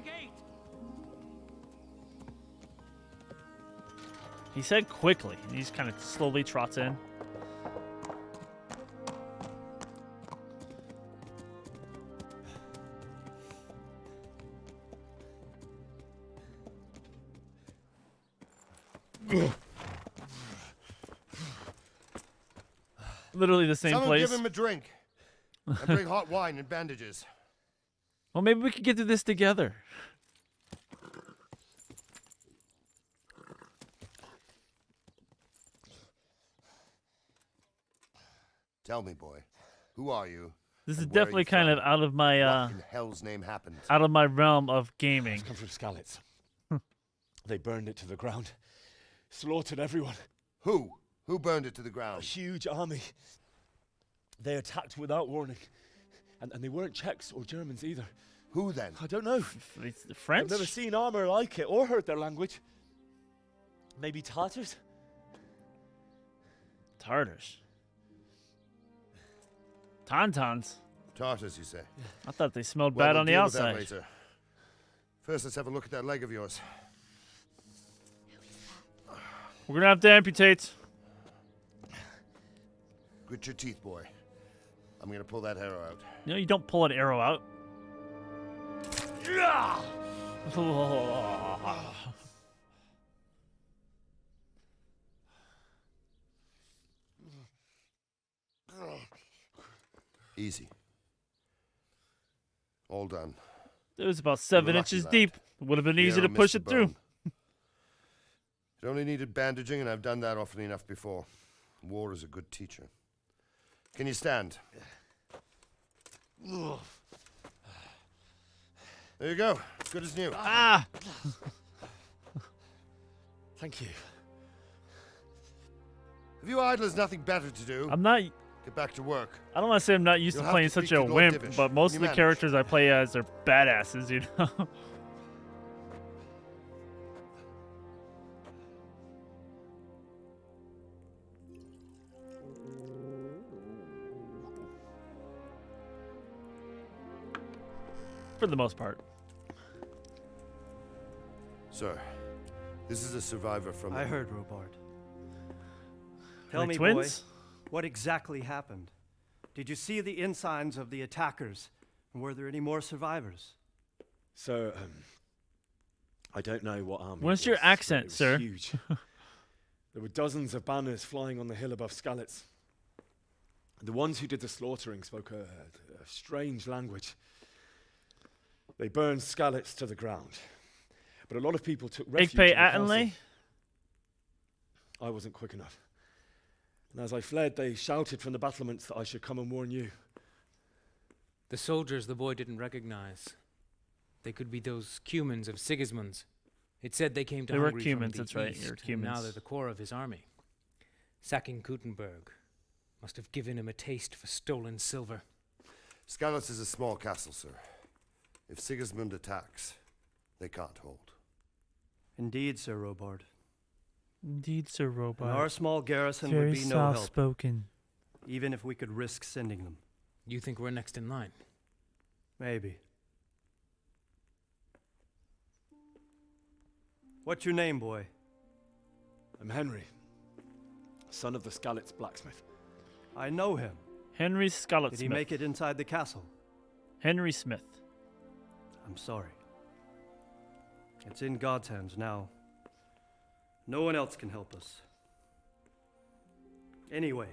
gate. He said quickly. He just kind of slowly trots in. Literally the same Someone place. give him a drink. And bring hot wine and bandages. Well, maybe we could get through this together. Tell me, boy, who are you? This is and where are definitely you kind from? of out of my What in hell's name happened? out of my realm of gaming. I come from Skalitz. They burned it to the ground. Slaughtered everyone. Who? Who burned it to the A ground? huge army. They attacked without warning. And they weren't Czechs or Germans either. Who then? I don't know. It's the French? I've never seen armor like it or heard their language. Maybe Tartars? Tartars. Tauntauns. Tartars, you say? I thought they smelled Well, bad we'll on the deal with that outside. later. First, let's have a look at that leg of yours. We're gonna have to amputate. Grit your teeth, boy. I'm gonna pull that arrow out. No, you don't pull an arrow out. Easy. All done. It was about 7 lucky inches lad. deep. It would have been The easy arrow to push missed it the through. bone. It only needed bandaging, and I've done that often enough before. War is a good teacher. Can you stand? There you go. Good as new. Ah! Thank you. Have you idlers nothing better to do? I'm not. Get back to work. I don't want to say I'm not used You'll to have playing to such speak a to Lord wimp, Divish. but most Can of you the manage? characters I play as are badasses, you know? For the most part. Sir, this is a survivor from... I heard, Robard. Are Tell they me, twins? boy, what exactly happened? Did you see the ensigns of the attackers? And were there any more survivors? So, I don't know what army. What's it your was, but accent, it was sir? Huge. There were dozens of banners flying on the hill above Skalitz. The ones who did the slaughtering spoke a strange language. They burned Skalitz to the ground. But a lot of people took refuge Igpe in the castle. Attenley? I wasn't quick enough. And as I fled, they shouted from the battlements that I should come and warn you. The soldiers the boy didn't recognize. They could be those Cumans of Sigismund's. It said they came to They were Hungary from Cumans, the that's right, east, you're and now Cumans. they're the core of his army. Sacking Gutenberg must have given him a taste for stolen silver. Skalitz is a small castle, sir. If Sigismund attacks, they can't hold. Indeed, Sir Robard. Indeed, Sir And Robot. our small garrison would Very be no help, soft-spoken. even if we could risk sending them. You think we're next in line? Maybe. What's your name, boy? I'm Henry, son of the Skalitz blacksmith. I know him. Henry Skalitz Did he Smith. make it inside the castle? Henry Smith. I'm sorry. It's in God's hands now. No one else can help us. Anyway,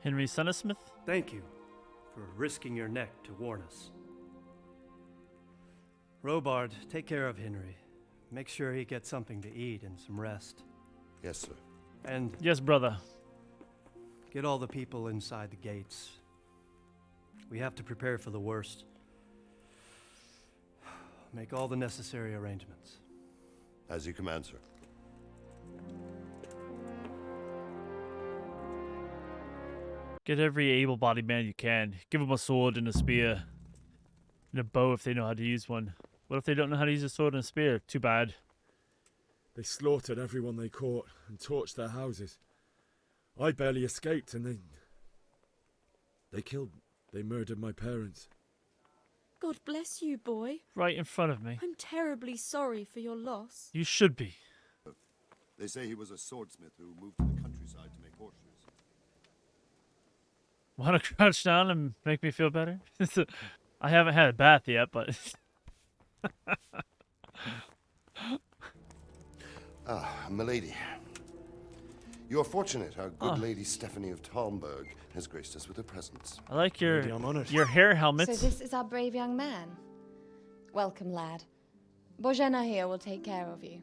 Henry Son of Smith? thank you for risking your neck to warn us. Robard, take care of Henry. Make sure he gets something to eat and some rest. Yes, sir. And Yes, brother. get all the people inside the gates. We have to prepare for the worst. Make all the necessary arrangements. As you command, sir. Get every able-bodied man you can. Give them a sword and a spear. And a bow if they know how to use one. What if they don't know how to use a sword and a spear? Too bad. They slaughtered everyone they caught and torched their houses. I barely escaped, and they murdered my parents. God bless you, boy. Right in front of me. I'm terribly sorry for your loss. You should be. They say he was a swordsmith who moved to the countryside to make horseshoes. Want to crouch down and make me feel better? I haven't had a bath yet, but Milady. You are fortunate our good lady Stephanie of Talmberg has graced us with her presence. I like your Lady, I'm honored. hair helmets. So this is our brave young man. Welcome, lad. Bozhena here will take care of you.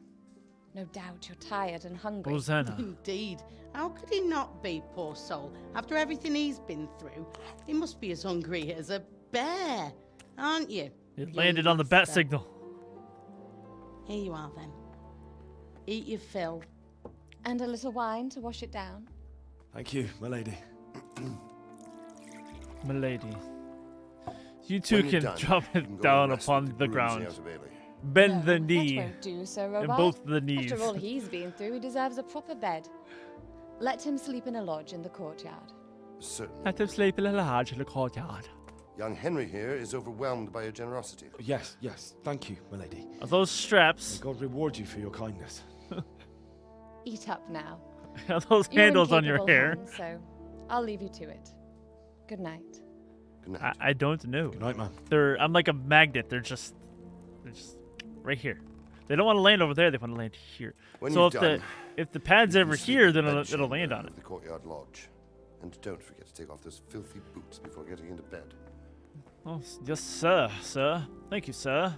No doubt you're tired and hungry. Rosanna. Indeed. How could he not be, poor soul? After everything he's been through, he must be as hungry as a bear, aren't you? It young landed on the bat master? signal. Here you are, then. Eat your fill. And a little wine to wash it down. Thank you, my lady. Milady. You two When you're can done, drop you it can go down and rest upon with the grooms in ground. Outer Bailey. Bend No, the that knee. won't do, Sir And Robard. both the knees. After all he's been through, he deserves a proper bed. Let him sleep in a lodge in the courtyard. Certainly. Let him sleep in a lodge in the courtyard. Young Henry here is overwhelmed by your generosity. Yes, yes. Thank you, my lady. Are those May straps? God reward you for your kindness. Eat up now. Are those You're in handles on your capable hair? hands, so I'll leave you to it. Good night. Good night. I don't know. Good night, man. I'm like a magnet. They're just right here. They don't want to land over there. They want to land here. When So you've done, if the pad's you can ever sleep here, in the then bed it'll land chamber on of it. The courtyard lodge. And don't forget to take off those filthy boots before getting into bed. Oh, yes, sir. Sir. Thank you, sir.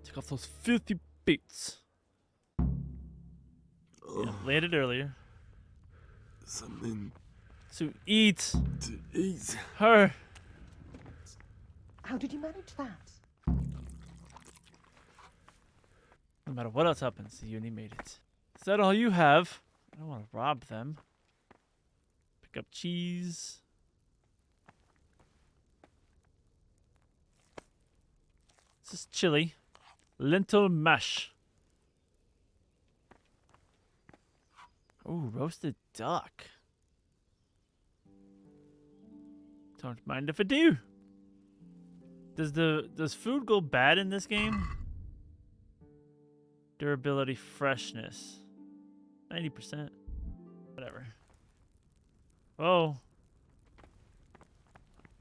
Take off those filthy boots. Yeah, landed earlier. Something So eat to eat. her. How did you manage that? No matter what else happens, you only made it. Is that all you have? I don't want to rob them. Pick up cheese. This is chili. Lentil mash. Ooh, roasted duck. Don't mind if I do. Does food go bad in this game? Durability, freshness. 90%. Whatever. Oh.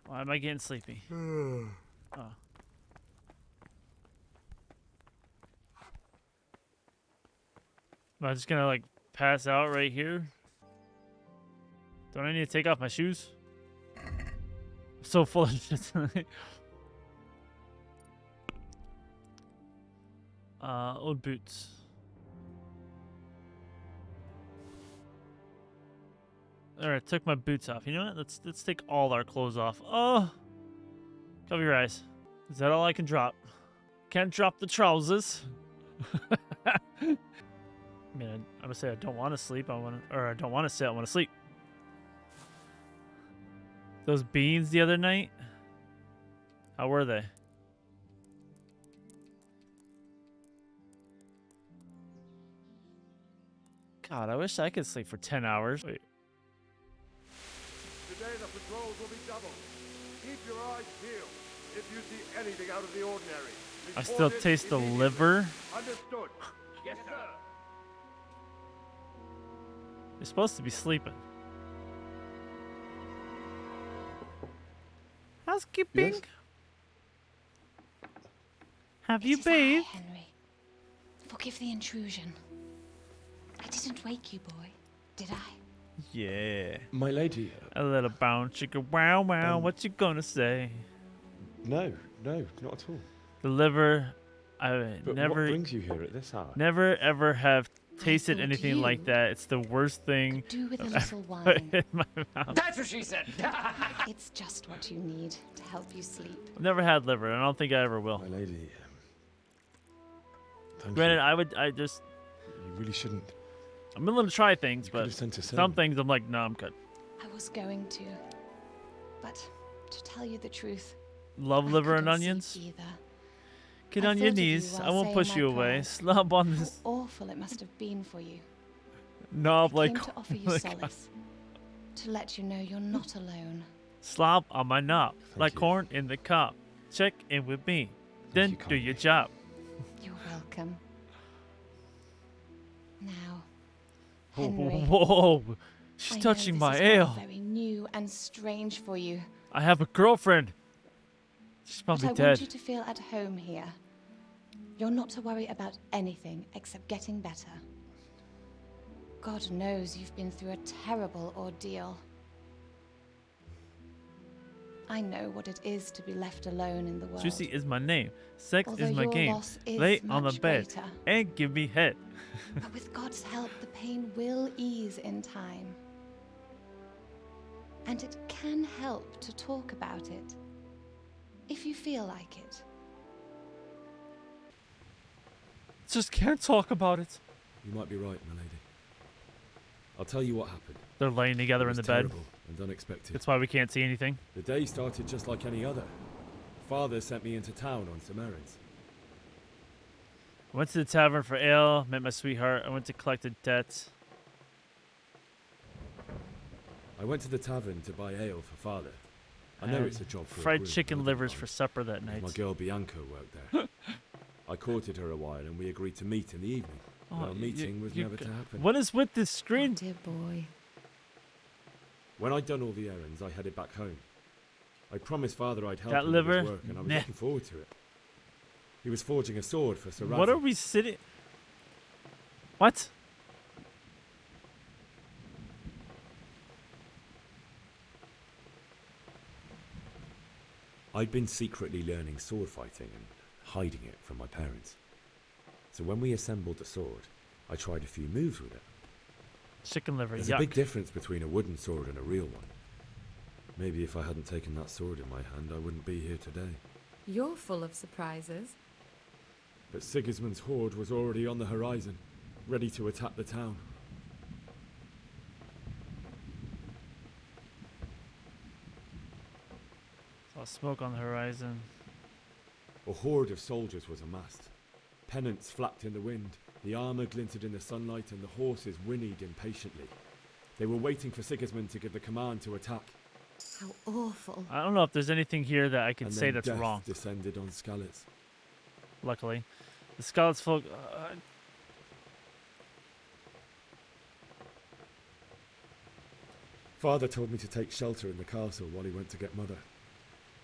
Why am I getting sleepy? Oh. Am I just gonna like pass out right here? Don't I need to take off my shoes? I'm so full of shit tonight. Old boots. Alright, took my boots off. You know what? Let's take all our clothes off. Oh! Cover your eyes. Is that all I can drop? Can't drop the trousers. I mean, I'm gonna say I don't want to sleep. I don't want to sit. I want to sleep. Those beans the other night. How were they? God, I wish I could sleep for 10 hours. Wait. Today the patrols will be doubled. Keep your eyes peeled. If you see anything out of the ordinary, I still taste the liver. Understood. Yes, sir. You're supposed to be sleeping. Housekeeping. Yes? Have you It is I, bathed? Henry. Forgive the intrusion. I didn't wake you, boy, did I? Yeah. My lady. A little bound chicken. Wow, wow. What you gonna say? No, not at all. The liver. I But never. what brings you here at this hour? Never ever have tasted thought anything you like that. It's the worst thing Do with a I've little ever wine. put in my mouth. That's what she said. It's just what you need to help you sleep. I've never had liver, and I don't think I ever will. My lady. Thank Granted, you. I just. You really shouldn't. I'm willing to try things, You could but have sent a some sermon. things I'm like, no, I'm good. I was going to. But to tell you the truth, Love I liver and couldn't sleep onions. either. Get I on your thought of you knees. while I won't saying push my you away. prayers. Slap on How this awful it must have been for you. knob I like. came to offer you like- solace. To let you know you're not alone. Slop on my knob, like you. corn in the cob. Check in with me, then you do kindly. your job. You're welcome. Now, Whoa, Henry, whoa, she's I know touching this my is all ale. very new and strange for you, I have a girlfriend. She's but probably I dead. want you to feel at home here. You're not to worry about anything except getting better. God knows you've been through a terrible ordeal. I know what it is to be left alone in the world. Juicy is my name. Sex Although is my your game. loss is Lay on the much bed greater. and give me head. But with God's help, the pain will ease in time. And it can help to talk about it, if you feel like it. Just can't talk about it. You might be right, my lady. I'll tell you what happened. They're laying together It in was the bed. terrible and unexpected. That's why we can't see anything. The day started just like any other. Father sent me into town on some errands. I went to the tavern for ale, met my sweetheart. I went to collect a debt. I went to the tavern to buy ale for Father. I know And it's a job for a fried groom, chicken but I livers didn't for mind. supper that night. My girl Bianca worked there. I courted her a while and we agreed to meet in the evening. Our meeting was never to happen. What is with this Oh, screen? dear boy. When I'd done all the errands, I headed back home. I promised Father I'd help That him liver? with his work, and I was Nah. looking forward to it. He was forging a sword for Sir What are Radzik. we sitting? What? I'd been secretly learning sword fighting and hiding it from my parents. So when we assembled the sword, I tried a few moves with it. Chicken liver, There's yuck. a big difference between a wooden sword and a real one. Maybe if I hadn't taken that sword in my hand, I wouldn't be here today. You're full of surprises. But Sigismund's horde was already on the horizon, ready to attack the town. Saw smoke on the horizon. A horde of soldiers was amassed. Pennants flapped in the wind, the armour glinted in the sunlight, and the horses whinnied impatiently. They were waiting for Sigismund to give the command to attack. How awful. I don't know if there's anything here that I can And say then that's death wrong. descended on Skalitz. Luckily, the Skalitz folk. Father told me to take shelter in the castle while he went to get Mother.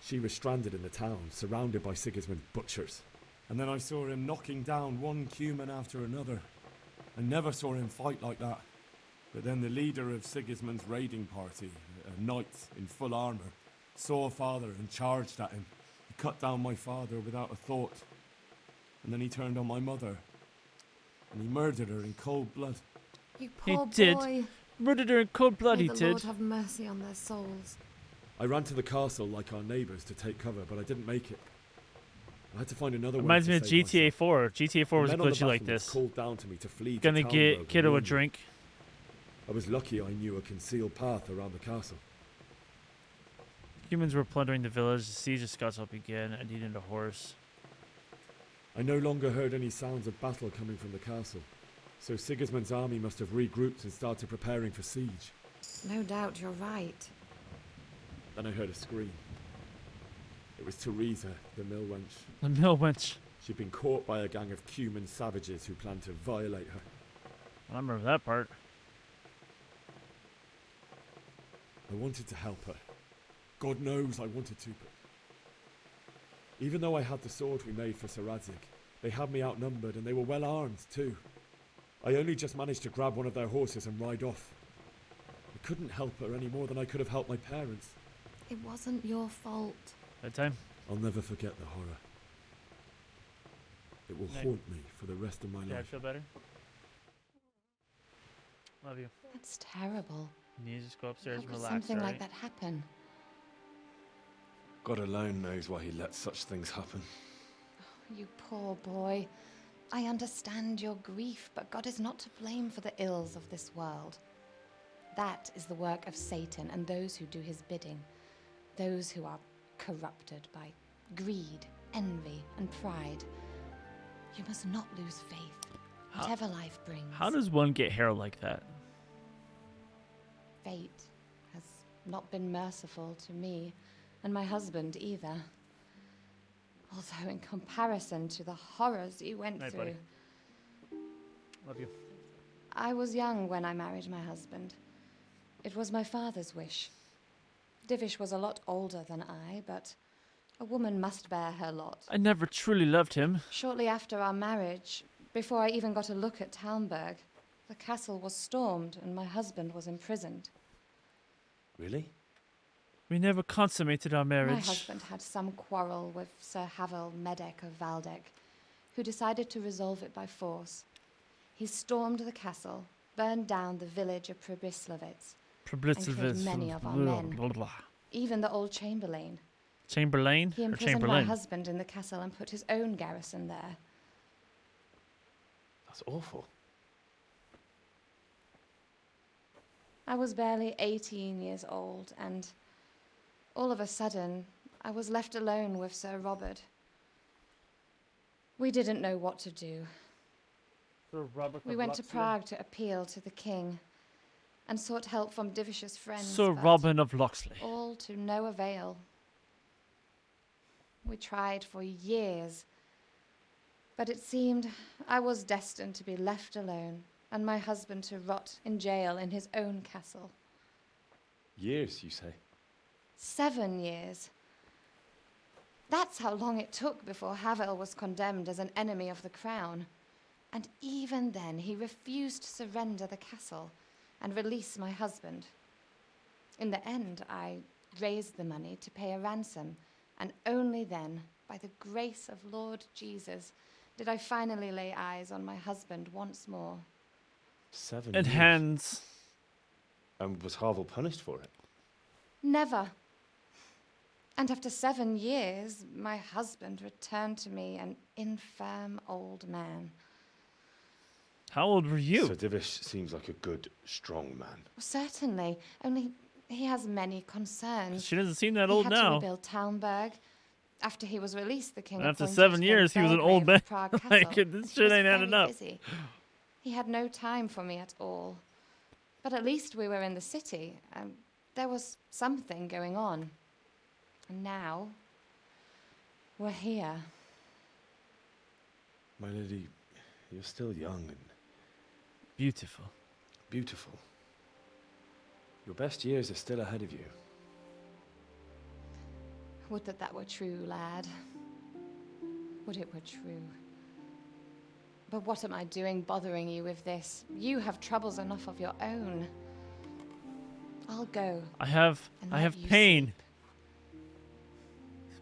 She was stranded in the town, surrounded by Sigismund's butchers. And then I saw him knocking down one Cuman after another. I never saw him fight like that. But then the leader of Sigismund's raiding party, a knight in full armour, saw Father and charged at him. He cut down my father without a thought. And then he turned on my mother. And he murdered her in cold blood. You He poor did. boy. Murdered her in cold blood, May he the did. Lord have mercy on their souls. I ran to the castle like our neighbours to take cover, but I didn't make it. I had to find another way Reminds to me of save GTA myself. 4. GTA 4 was The men on the glitchy like battlements this. called down to me to flee to Gonna Talmberg get and kiddo a warn me. drink. I was lucky I knew a concealed path around the castle. Humans were plundering the village. The siege of Scottsdale began. I needed a horse. I no longer heard any sounds of battle coming from the castle, so Sigismund's army must have regrouped and started preparing for siege. No doubt you're right. Then I heard a scream. It was Teresa, the mill wench. The mill wench. She'd been caught by a gang of Cuman savages who planned to violate her. I remember that part. I wanted to help her. God knows I wanted to, but even though I had the sword we made for Sir Radzik, they had me outnumbered and they were well armed too. I only just managed to grab one of their horses and ride off. I couldn't help her any more than I could have helped my parents. It wasn't your fault. That time? I'll never forget the horror. It will Nick. haunt me for the rest of my Yeah, I life. feel better. Love you. That's terrible. You need to just go upstairs How and could relax, something alright? like that happen? God alone knows why he lets such things happen. You poor boy. I understand your grief, but God is not to blame for the ills of this world. That is the work of Satan and those who do his bidding. Those who are corrupted by greed, envy, and pride. You must not lose faith, whatever life brings. How does one get hair like that? Fate has not been merciful to me, and my husband either. Although in comparison to the horrors you went Night, through. buddy. Love you. I was young when I married my husband. It was my father's wish. Divish was a lot older than I, but a woman must bear her lot. I never truly loved him. Shortly after our marriage, before I even got a look at Talmberg, the castle was stormed and my husband was imprisoned. Really? We never consummated our marriage. My husband had some quarrel with Sir Havel Medek of Valdek, who decided to resolve it by force. He stormed the castle, burned down the village of Pribyslavitz, and killed many of our men, even the old chamberlain. Chamberlain? He Or imprisoned my Chamberlain? husband in the castle and put his own garrison there. That's awful. I was barely 18 years old, and all of a sudden, I was left alone with Sir Robert. We didn't know what to do. Sir Robert We went to Prague to appeal to the king, and sought help from Divish's friends. Sir but Robin of Locksley. all to no avail. We tried for years, but it seemed I was destined to be left alone, and my husband to rot in jail in his own castle. Years, you say? 7 years. That's how long it took before Havel was condemned as an enemy of the crown. And even then, he refused to surrender the castle and release my husband. In the end, I raised the money to pay a ransom, and only then, by the grace of Lord Jesus, did I finally lay eyes on my husband once more. 7 And years. hands. And was Havel punished for it? Never. And after 7 years, my husband returned to me an infirm old man. How old were you? Sir Divish seems like a good, strong man. Certainly, only he has many concerns. She doesn't seem that He old had now. to rebuild Talmberg. After he was released, the king And after appointed 7 him years, he was an old Belgrave man. of Prague Like, Castle, this and he shit was ain't adding very up. busy. He had no time for me at all. But at least we were in the city, and there was something going on. And now, we're here. My lady, you're still young and Beautiful. beautiful. Your best years are still ahead of you. Would that were true, lad. Would it were true. But what am I doing bothering you with this? You have troubles enough of your own. I'll go. I have and let you pain. sleep.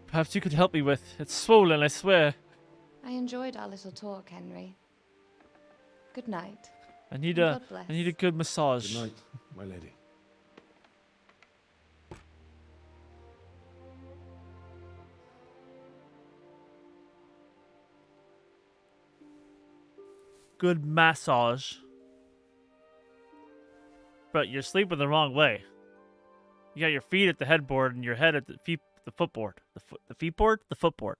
Perhaps you could help me with. It's swollen, I swear. I enjoyed our little talk, Henry. Good night. I need And a God bless. I need a good massage. Good night, my lady. Good massage. But you're sleeping the wrong way. You got your feet at the headboard and your head at the footboard. The feetboard? The footboard.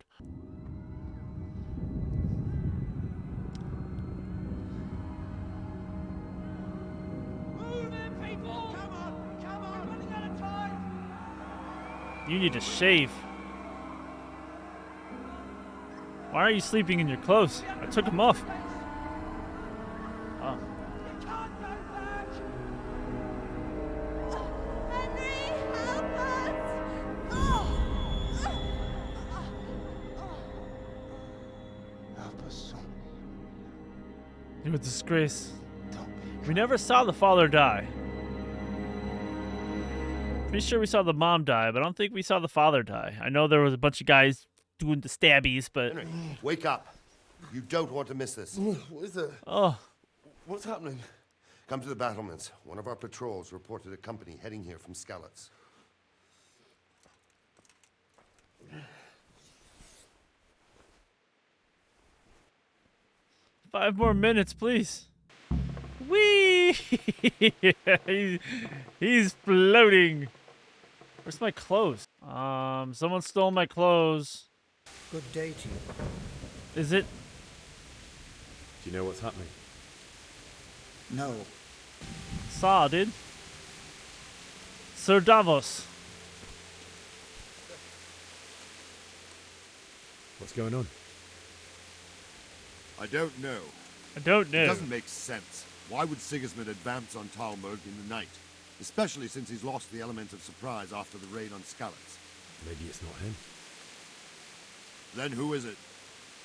You need to shave. Why are you sleeping in your clothes? I took them off. Oh. Help us, son. You're a disgrace. We never saw the father die. Pretty sure we saw the mom die, but I don't think we saw the father die. I know there was a bunch of guys doing the stabbies, but... Henry, wake up. You don't want to miss this. What is it? Oh. What's happening? Come to the battlements. One of our patrols reported a company heading here from Skalitz. Five more minutes, please. Whee! He's floating. Where's my clothes? Someone stole my clothes. Good day to you. Is it? Do you know what's happening? No. Saw, dude. Sir Davos. What's going on? I don't know. I don't know. It doesn't make sense. Why would Sigismund advance on Talmberg in the night? Especially since he's lost the element of surprise after the raid on Skalitz. Maybe it's not him. Then who is it?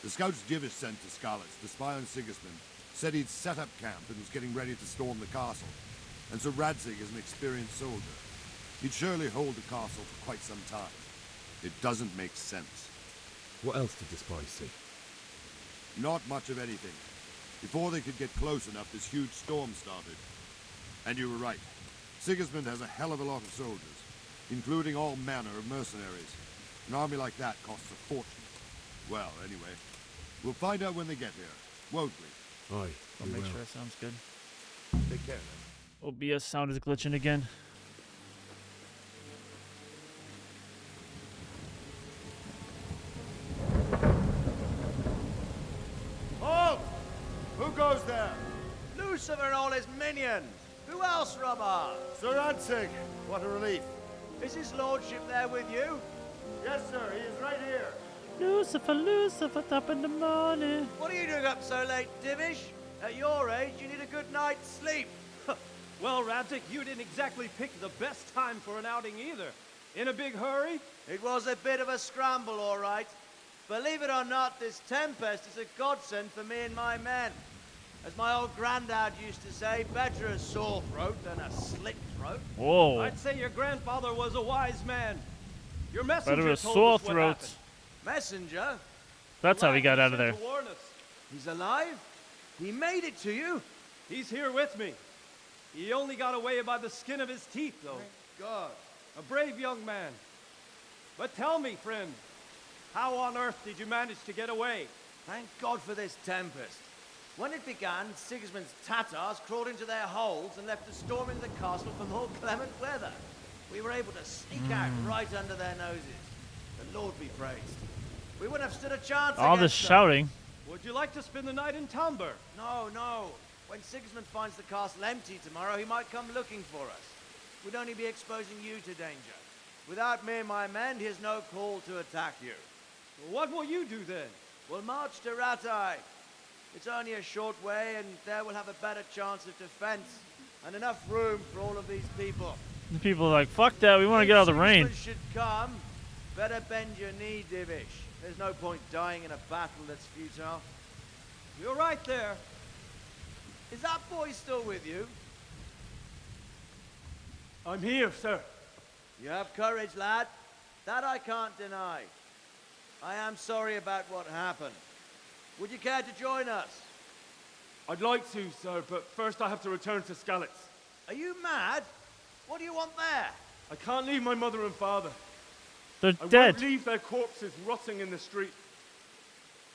The scouts Divish sent to Skalitz to spy on Sigismund said he'd set up camp and was getting ready to storm the castle. And Sir Radzig is an experienced soldier. He'd surely hold the castle for quite some time. It doesn't make sense. What else did the spies see? Not much of anything. Before they could get close enough, this huge storm started. And you were right. Sigismund has a hell of a lot of soldiers, including all manner of mercenaries. An army like that costs a fortune. Well, anyway, we'll find out when they get here, won't we? Aye, I'll we make will. sure it sounds good. Take care then. OBS sound is glitching again. Halt! Who goes there? Lucifer and all his minions. Who else, Robert? Sir Radzig. What a relief. Is his lordship there with you? Yes, sir. He is right here. Lucifer, Lucifer, up in the morning. What are you doing up so late, Divish? At your age, you need a good night's sleep. Well, Radzig, you didn't exactly pick the best time for an outing either. In a big hurry? It was a bit of a scramble, all right. Believe it or not, this tempest is a godsend for me and my men. As my old granddad used to say, better a sore throat than a slit throat. Whoa. I'd say your grandfather was a wise man. Your messenger Better a told sore us what throat. happened. Messenger? That's how he got out of there. To warn us. He's alive? He made it to you? He's here with me. He only got away by the skin of his teeth, though. Thank God. A brave young man. But tell me, friend, how on earth did you manage to get away? Thank God for this tempest. When it began, Sigismund's Tatars crawled into their holes and left us storming the castle for more clement weather. We were able to sneak out right under their noses. The Lord be praised. We wouldn't have stood a chance All this against them. shouting. Would you like to spend the night in Talmberg? No, no. When Sigismund finds the castle empty tomorrow, he might come looking for us. We'd only be exposing you to danger. Without me and my men, he has no call to attack you. What will you do then? We'll march to Ratai. It's only a short way, and there we'll have a better chance of defense and enough room for all of these people. The people are like, fuck that, we want to get out of the rain. If Sigismund should come, better bend your knee, Divish. There's no point dying in a battle that's futile. You're right there. Is that boy still with you? I'm here, sir. You have courage, lad. That I can't deny. I am sorry about what happened. Would you care to join us? I'd like to, sir, but first I have to return to Skalitz. Are you mad? What do you want there? I can't leave my mother and father. They're I dead. won't leave their corpses rotting in the street.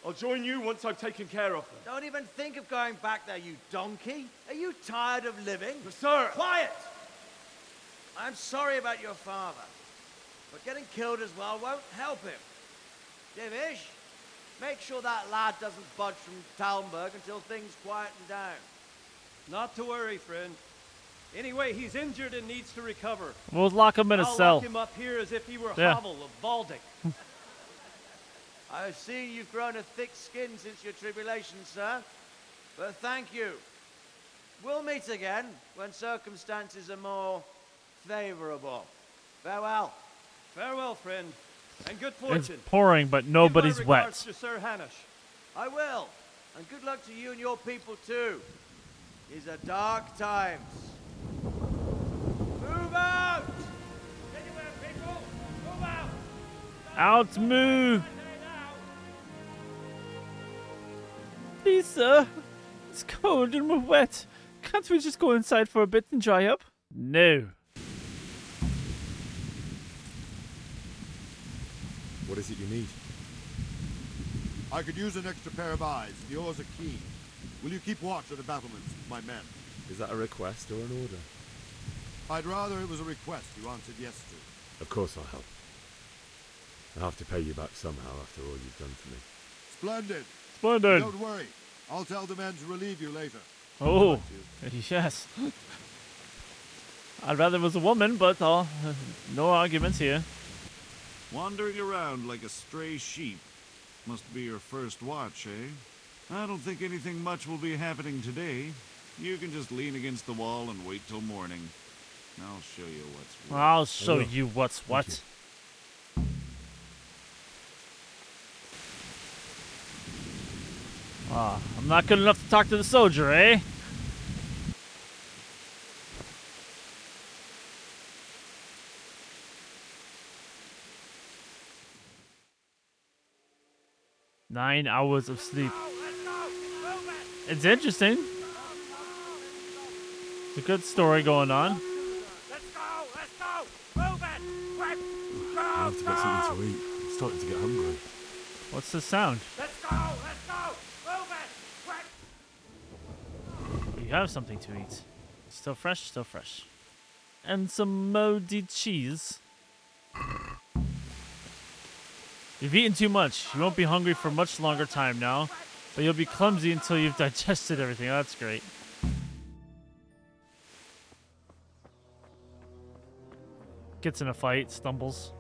I'll join you once I've taken care of them. Don't even think of going back there, you donkey. Are you tired of living? But sir! Quiet! I'm sorry about your father, but getting killed as well won't help him. Divish, make sure that lad doesn't budge from Talmberg until things quieten down. Not to worry, friend. Anyway, he's injured and needs to recover. We'll lock him in a I'll cell. lock him up here as if he were a Yeah. hovel of Baldic. I've seen you've grown a thick skin since your tribulation, sir. But thank you. We'll meet again when circumstances are more favorable. Farewell. Farewell, friend, and good It's fortune. pouring, but nobody's Give my wet. regards to Sir Hanush. I will. And good luck to you and your people, too. These are dark times. Move out! Anywhere, people! Move out! Out, move! Please, sir. It's cold and we're wet. Can't we just go inside for a bit and dry up? No. What is it you need? I could use an extra pair of eyes. Yours are keen. Will you keep watch of the battlements with my men? Is that a request or an order? I'd rather it was a request you answered yes to. Of course I'll help. I'll have to pay you back somehow after all you've done for me. Splendid. Splendid. Don't worry. I'll tell the men to relieve you later. Oh, yes. I'd rather it was a woman, but no arguments here. Wandering around like a stray sheep. Must be your first watch, eh? I don't think anything much will be happening today. You can just lean against the wall and wait till morning. I'll show you what's what. I'll show you what's what. I'm not good enough to talk to the soldier, eh? Nine hours of sleep. It's interesting. It's a good story going on. I have to get something to eat. I'm starting to get hungry. What's the sound? You have something to eat. Still fresh, still fresh. And some moldy cheese. You've eaten too much. You won't be hungry for much longer time now, but you'll be clumsy until you've digested everything. Oh, that's great. Gets in a fight, stumbles.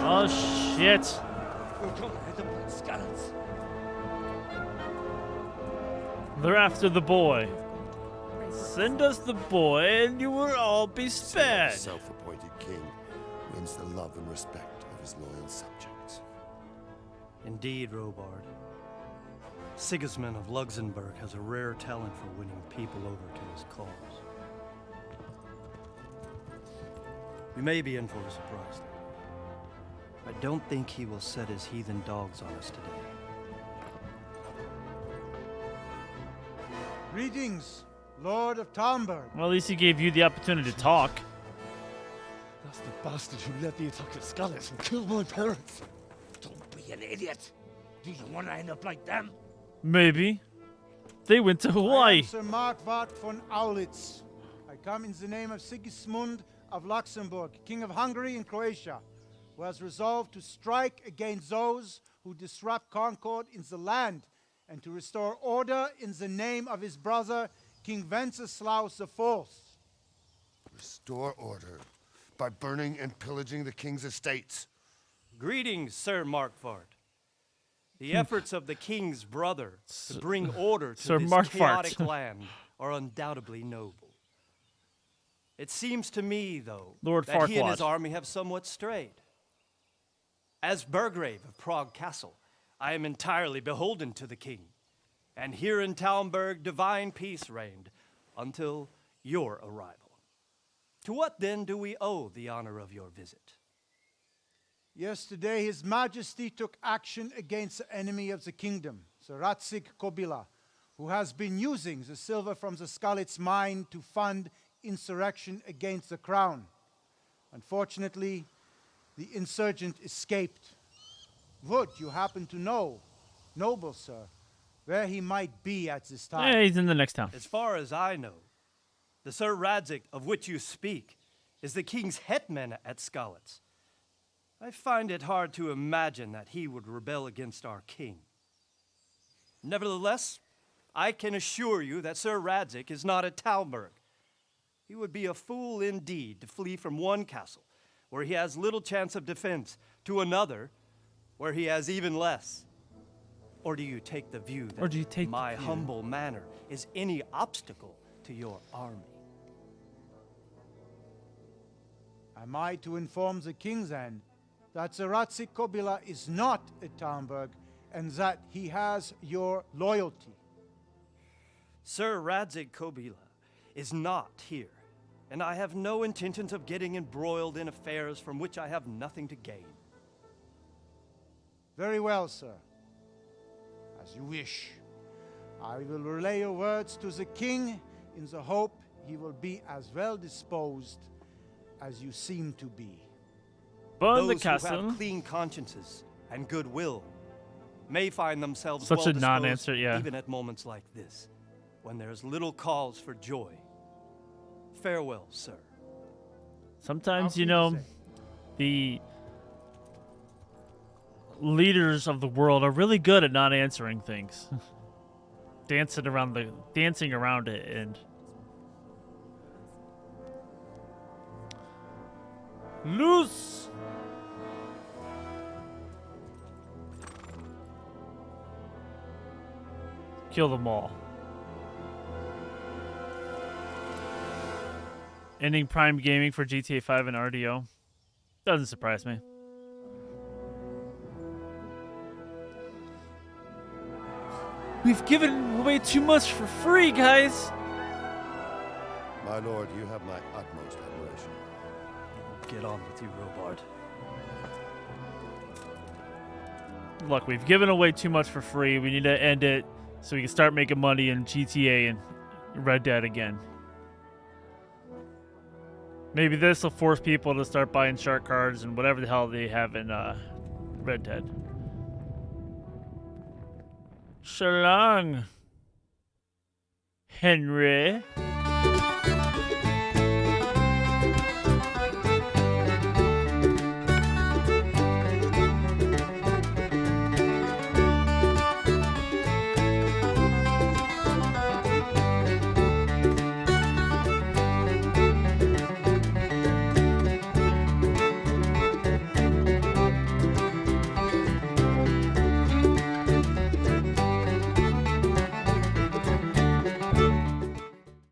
Oh shit! They're after the boy. Send us the boy and you will all be spared. The self-appointed king wins the love and respect of his loyal subjects. Indeed, Robard. Sigismund of Luxembourg has a rare talent for winning people over to his cause. We may be in for a surprise, though. I don't think he will set his heathen dogs on us today. Greetings, Lord of Talmberg. Well, at least he gave you the opportunity to talk. That's the bastard who led the attack at Skalitz and killed my parents. Don't be an idiot. Do you want to end up like them? Maybe. They went to I Hawaii. am Sir Markwart von Aulitz. I come in the name of Sigismund of Luxembourg, King of Hungary and Croatia, who has resolved to strike against those who disrupt concord in the land and to restore order in the name of his brother, King Wenceslaus IV. Restore order by burning and pillaging the king's estates. Greetings, Sir Markwart. The efforts of the king's brother to bring order to Sir this Markwart. chaotic land are undoubtedly noble. It seems to me, though, Lord that he and his Farquaad. army have somewhat strayed. As Burgrave of Prague Castle, I am entirely beholden to the king. And here in Talmberg, divine peace reigned until your arrival. To what then do we owe the honor of your visit? Yesterday, His Majesty took action against the enemy of the kingdom, the Ratsig Kobila, who has been using the silver from the Skalitz mine to fund insurrection against the crown. Unfortunately, the insurgent escaped. Would you happen to know, noble sir, where he might be at this time? Yeah, he's in the next town. As far as I know, the Sir Radzik of which you speak is the king's hetman at Skalitz. I find it hard to imagine that he would rebel against our king. Nevertheless, I can assure you that Sir Radzik is not at Talmberg. He would be a fool indeed to flee from one castle, where he has little chance of defense, to another, where he has even less. Or do you take the view that my humble manner is any obstacle to your army? Am I to inform the king then that the Ratsik Kobila is not at Talmberg and that he has your loyalty? Sir Radzik Kobila is not here, and I have no intentions of getting embroiled in affairs from which I have nothing to gain. Very well, sir. As you wish. I will relay your words to the king in the hope he will be as well disposed as you seem to be. Burn Those the who castle. have clean consciences and goodwill may find themselves Such well a non-answer, disposed yeah. even at moments like this, when there's little cause for joy. Farewell, sir. Sometimes, you know, the leaders of the world are really good at not answering things. dancing around it and loose. Kill them all. Ending Prime Gaming for GTA 5 and RDO. Doesn't surprise me. We've given away too much for free, guys. My lord, you have my utmost admiration. Get on with you, Robard. Look, we've given away too much for free. We need to end it so we can start making money in GTA and Red Dead again. Maybe this will force people to start buying shark cards and whatever the hell they have in Red Dead. So long, Henry.